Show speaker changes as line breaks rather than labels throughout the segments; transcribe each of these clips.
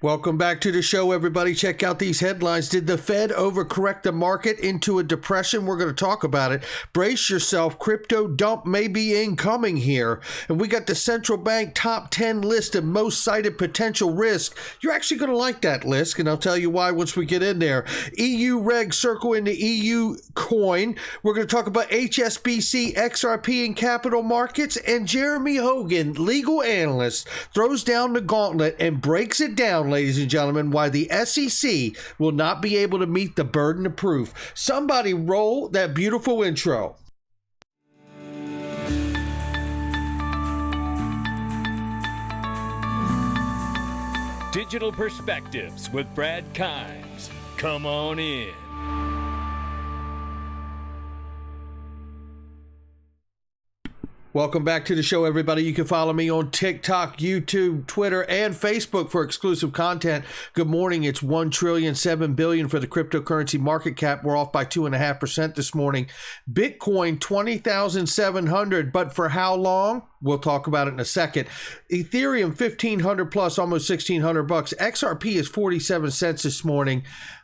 Welcome back to the show, everybody. Check out these headlines. Did the Fed overcorrect the market into a depression? We're going to talk about it. Brace yourself. Crypto dump may be incoming here. And we got the central bank top 10 list of most cited potential risk. You're actually going to like that list, and I'll tell you why once we get in there. EU reg circle into EU coin. We're going to talk about HSBC, XRP, and capital markets. And Jeremy Hogan, legal analyst, throws down the gauntlet and breaks it down, ladies and gentlemen, why the SEC will not be able to meet the burden of proof. Somebody roll that beautiful intro.
Digital Perspectives with Brad Kimes. Come on in.
Welcome back to the show, everybody. You can follow me on TikTok, YouTube, Twitter, and Facebook for exclusive content. Good morning. It's $1.7 trillion for the cryptocurrency market cap. We're off by 2.5% this morning. Bitcoin, 20,700, but for how long? We'll talk about it in a second. Ethereum, 1,500 plus, almost 1,600 bucks. XRP is 47 cents this morning.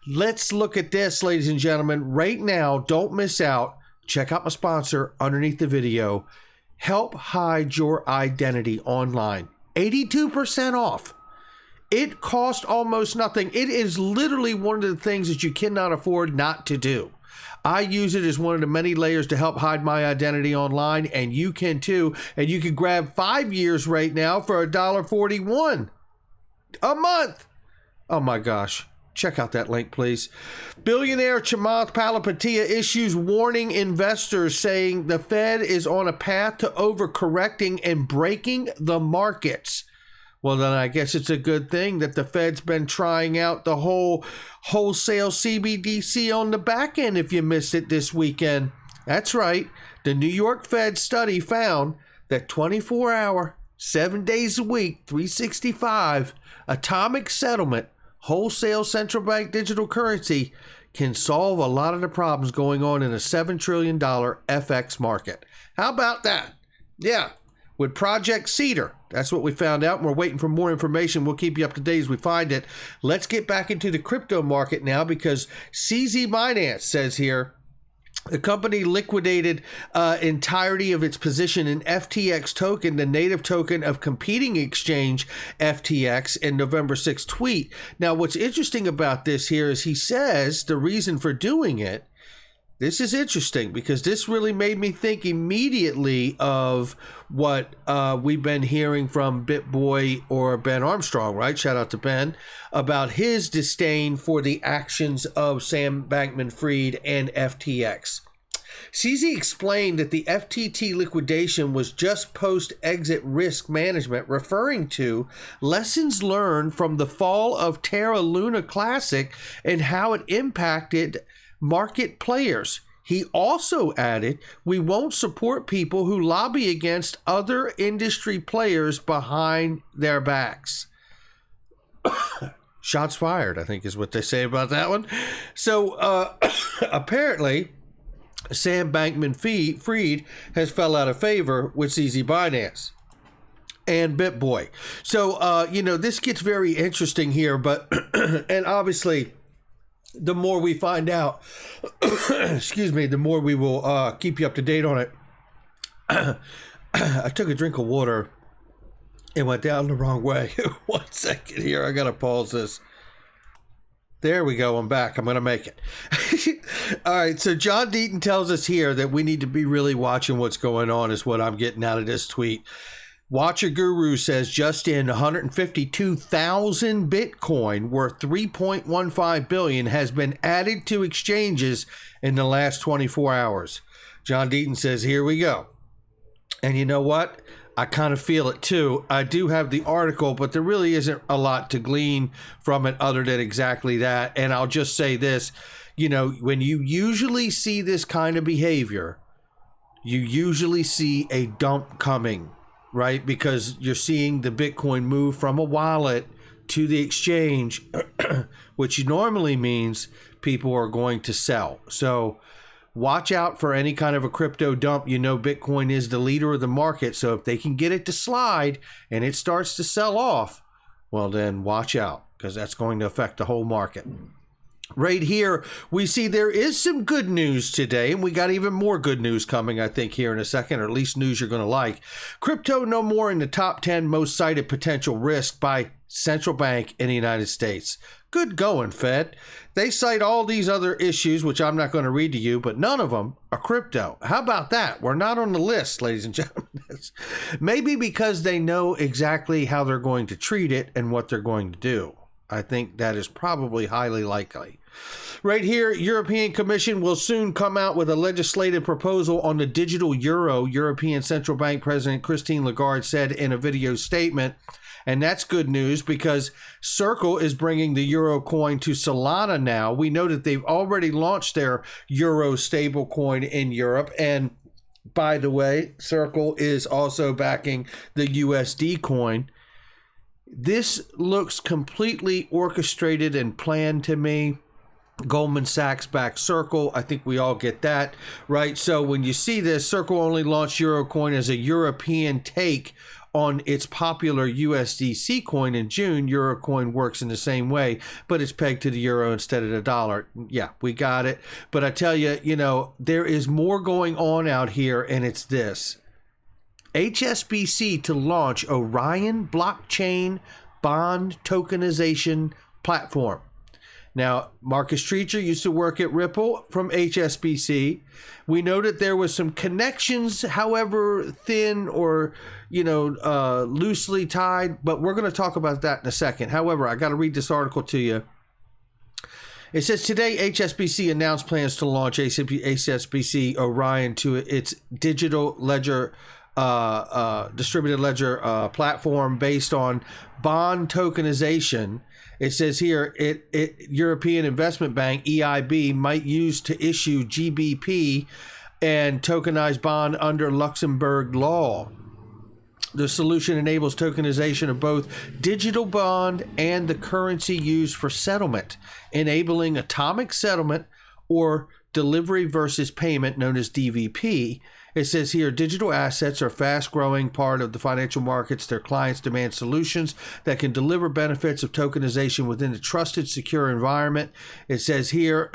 Let's look at this, ladies and gentlemen. Right now, don't miss out. Check out my sponsor underneath the video. Help hide your identity online. 82% off. It costs almost nothing. It is literally one of the things that you cannot afford not to do. I use it as one of the many layers to help hide my identity online, and you can too. And you can grab 5 years right now for $1.41 a month. Oh my gosh. Check out that link, please. Billionaire Chamath Palihapitiya issues warning investors, saying the Fed is on a path to overcorrecting and breaking the markets. Well, then I guess it's a good thing that the Fed's been trying out the whole wholesale CBDC on the back end if you missed it this weekend. That's right. The New York Fed study found that 24-hour, 7 days a week, 365 atomic settlement wholesale central bank digital currency can solve a lot of the problems going on in a $7 trillion FX market. How about that? Yeah, with Project Cedar. That's what we found out, and we're waiting for more information. We'll keep you up to date as we find it. Let's get back into the crypto market now, because CZ Binance says here, the company liquidated entirety of its position in FTX token, the native token of competing exchange FTX, in November 6th tweet. Now, what's interesting about this here is he says the reason for doing it. This is interesting because this really made me think immediately of what we've been hearing from BitBoy or Ben Armstrong, right? Shout out to Ben, about his disdain for the actions of Sam Bankman-Fried and FTX. CZ explained that the FTT liquidation was just post-exit risk management, referring to lessons learned from the fall of Terra Luna Classic and how it impacted market players. He also added, we won't support people who lobby against other industry players behind their backs. Shots fired, I think is what they say about that one. So apparently, Sam Bankman-Fried has fell out of favor with CZ Binance and BitBoy. So, this gets very interesting here, but, and obviously, the more we find out, excuse me, the more we will keep you up to date on it. I took a drink of water and went down the wrong way. 1 second here. I got to pause this. There we go. I'm back. I'm going to make it. All right. So John Deaton tells us here that we need to be really watching what's going on, is what I'm getting out of this tweet. Watcher Guru says just in 152,000 Bitcoin worth $3.15 billion has been added to exchanges in the last 24 hours. John Deaton says, here we go. And you know what? I kind of feel it too. I do have the article, but there really isn't a lot to glean from it other than exactly that. And I'll just say this, when you usually see this kind of behavior, you usually see a dump coming, right? Because you're seeing the Bitcoin move from a wallet to the exchange, which normally means people are going to sell. So watch out for any kind of a crypto dump. Bitcoin is the leader of the market. So if they can get it to slide and it starts to sell off, well, then watch out. because that's going to affect the whole market. Right here, we see there is some good news today, and we got even more good news coming, I think, here in a second, or at least news you're going to like. Crypto no more in the top 10 most cited potential risk by central bank in the United States. Good going, Fed. They cite all these other issues, which I'm not going to read to you, but none of them are crypto. How about that? We're not on the list, ladies and gentlemen. Maybe because they know exactly how they're going to treat it and what they're going to do. I think that is probably highly likely. Right here, European Commission will soon come out with a legislative proposal on the digital euro, European Central Bank President Christine Lagarde said in a video statement. And that's good news because Circle is bringing the euro coin to Solana now. We know that they've already launched their euro stable coin in Europe. And by the way, Circle is also backing the USD coin. This looks completely orchestrated and planned to me. Goldman Sachs backed Circle. I think we all get that, right? So when you see this, Circle only launched Eurocoin as a European take on its popular USDC coin in June. Eurocoin works in the same way, but it's pegged to the euro instead of the dollar. Yeah, we got it. But I tell you, there is more going on out here, and it's this. HSBC to launch Orion blockchain bond tokenization platform. Now, Marcus Treacher used to work at Ripple from HSBC. We know that there was some connections, however thin or, loosely tied, but we're going to talk about that in a second. However, I got to read this article to you. It says, today, HSBC announced plans to launch HSBC Orion to its digital ledger distributed ledger platform based on bond tokenization. It says here, European Investment Bank, EIB, might use to issue GBP and tokenized bond under Luxembourg law. The solution enables tokenization of both digital bond and the currency used for settlement, enabling atomic settlement or delivery versus payment, known as DVP. It says here, digital assets are a fast-growing part of the financial markets. Their clients demand solutions that can deliver benefits of tokenization within a trusted, secure environment. It says here,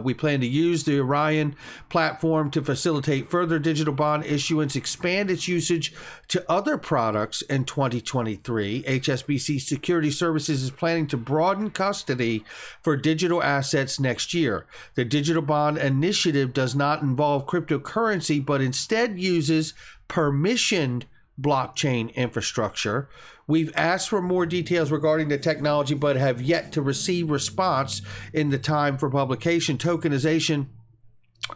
we plan to use the Orion platform to facilitate further digital bond issuance, expand its usage to other products in 2023. HSBC Security Services is planning to broaden custody for digital assets next year. The digital bond initiative does not involve cryptocurrency, but instead uses permissioned blockchain infrastructure. We've asked for more details regarding the technology, but have yet to receive response in the time for publication. Tokenization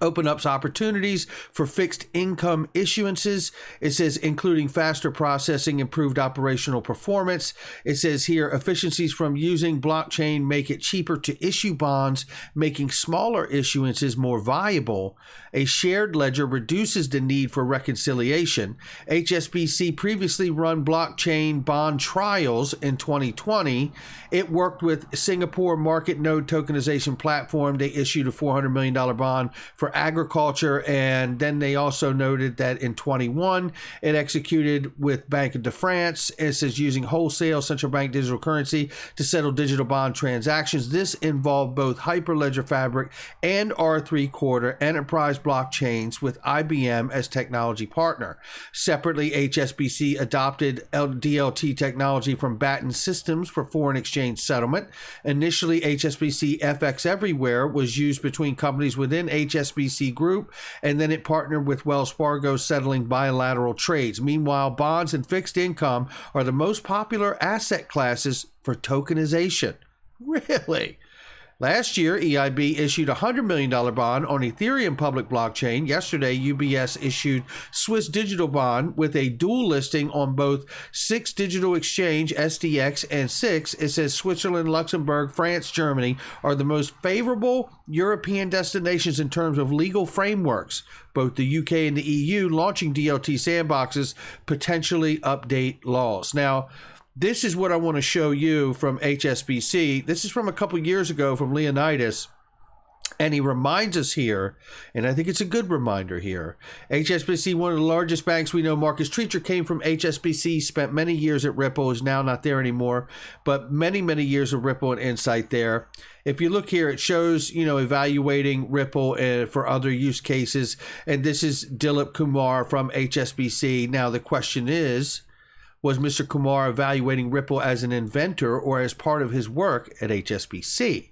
open up opportunities for fixed income issuances. It says including faster processing, improved operational performance. It says here efficiencies from using blockchain make it cheaper to issue bonds, making smaller issuances more viable. A shared ledger reduces the need for reconciliation. HSBC previously run blockchain bond trials in 2020. It worked with Singapore market node tokenization platform. They issued a $400 million bond for agriculture, and then they also noted that in 21 it executed with Banque de France. It says using wholesale central bank digital currency to settle digital bond transactions. This involved both Hyperledger Fabric and R3 enterprise blockchains with IBM as technology partner. Separately, HSBC adopted DLT technology from Batten Systems for foreign exchange settlement. Initially, HSBC FX Everywhere was used between companies within HSBC Group, and then it partnered with Wells Fargo, settling bilateral trades. Meanwhile, bonds and fixed income are the most popular asset classes for tokenization. Really? Last year, EIB issued a $100 million bond on Ethereum public blockchain. Yesterday, UBS issued Swiss Digital Bond with a dual listing on both SIX Digital Exchange, SDX, and SIX. It says Switzerland, Luxembourg, France, Germany are the most favorable European destinations in terms of legal frameworks. Both the UK and the EU launching DLT sandboxes potentially update laws. Now, this is what I want to show you from HSBC. This is from a couple years ago from Leonidas. And he reminds us here, and I think it's a good reminder here, HSBC, one of the largest banks we know, Marcus Treacher came from HSBC, spent many years at Ripple, is now not there anymore, but many, many years of Ripple and insight there. If you look here, it shows, evaluating Ripple for other use cases. And this is Dilip Kumar from HSBC. Now, the question is, was Mr. Kumar evaluating Ripple as an inventor or as part of his work at HSBC?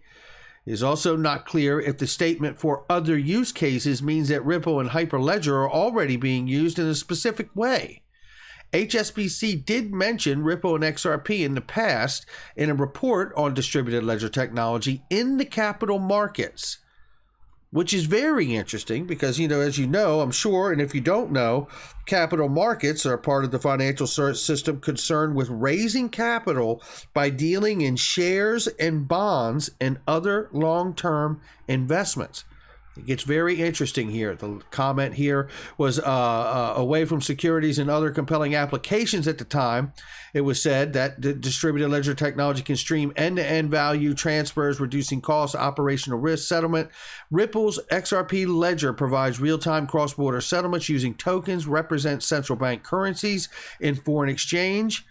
It is also not clear if the statement for other use cases means that Ripple and Hyperledger are already being used in a specific way. HSBC did mention Ripple and XRP in the past in a report on distributed ledger technology in the capital markets, which is very interesting because, as you know, I'm sure, and if you don't know, capital markets are part of the financial system concerned with raising capital by dealing in shares and bonds and other long-term investments. It gets very interesting here. The comment here was away from securities and other compelling applications at the time. It was said that the distributed ledger technology can stream end-to-end value transfers, reducing costs, operational risk, settlement. Ripple's XRP Ledger provides real-time cross-border settlements using tokens, represent central bank currencies in foreign exchange.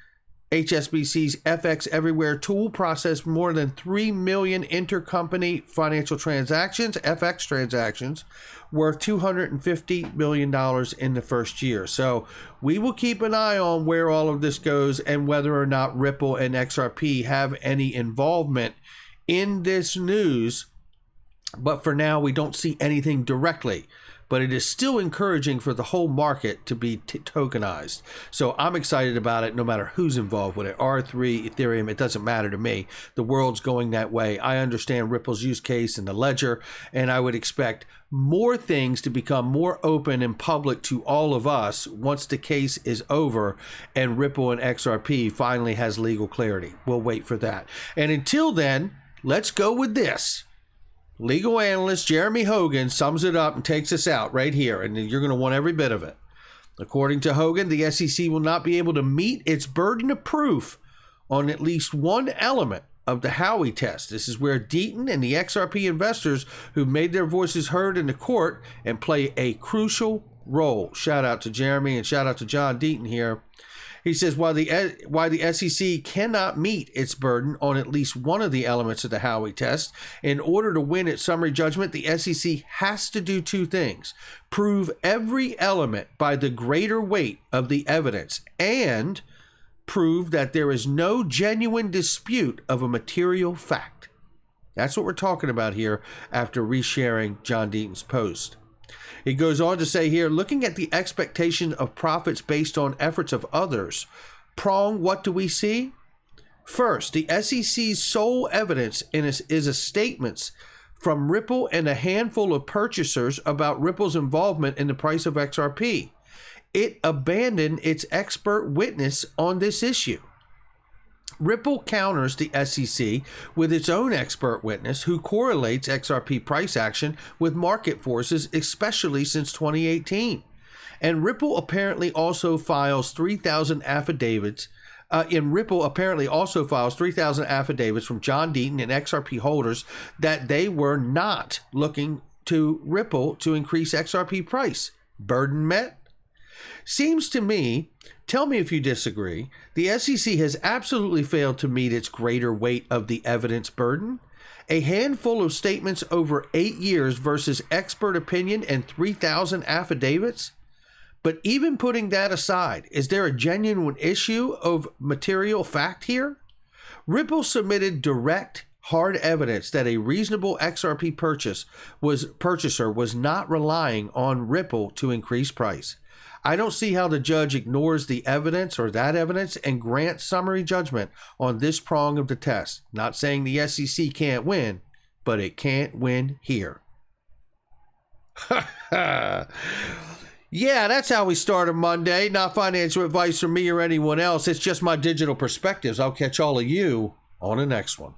HSBC's FX Everywhere tool processed more than 3 million intercompany financial transactions, FX transactions, worth $250 million in the first year. So we will keep an eye on where all of this goes and whether or not Ripple and XRP have any involvement in this news. But for now, we don't see anything directly. But it is still encouraging for the whole market to be tokenized. So I'm excited about it no matter who's involved with it. R3, Ethereum, it doesn't matter to me. The world's going that way. I understand Ripple's use case in the ledger, and I would expect more things to become more open and public to all of us once the case is over and Ripple and XRP finally has legal clarity. We'll wait for that. And until then, let's go with this. Legal analyst Jeremy Hogan sums it up and takes us out right here, and you're going to want every bit of it. According to Hogan, the SEC will not be able to meet its burden of proof on at least one element of the Howey test. This is where Deaton and the XRP investors who've made their voices heard in the court and play a crucial role. Shout out to Jeremy and shout out to John Deaton here. He says, why the SEC cannot meet its burden on at least one of the elements of the Howey test, in order to win its summary judgment, the SEC has to do two things: prove every element by the greater weight of the evidence, and prove that there is no genuine dispute of a material fact. That's what we're talking about here after resharing John Deaton's post. He goes on to say here, looking at the expectation of profits based on efforts of others, prong, what do we see? First, the SEC's sole evidence is a statements from Ripple and a handful of purchasers about Ripple's involvement in the price of XRP. It abandoned its expert witness on this issue. Ripple counters the SEC with its own expert witness who correlates XRP price action with market forces, especially since 2018. And Ripple apparently also files 3,000 affidavits. Ripple apparently also files 3,000 affidavits from John Deaton and XRP holders that they were not looking to Ripple to increase XRP price. Burden met? Seems to me, tell me if you disagree, the SEC has absolutely failed to meet its greater weight of the evidence burden. A handful of statements over 8 years versus expert opinion and 3,000 affidavits? But even putting that aside, is there a genuine issue of material fact here? Ripple submitted direct, hard evidence that a reasonable XRP purchaser was not relying on Ripple to increase price. I don't see how the judge ignores the evidence or that evidence and grants summary judgment on this prong of the test. Not saying the SEC can't win, but it can't win here. Yeah, that's how we start a Monday. Not financial advice from me or anyone else. It's just my digital perspectives. I'll catch all of you on the next one.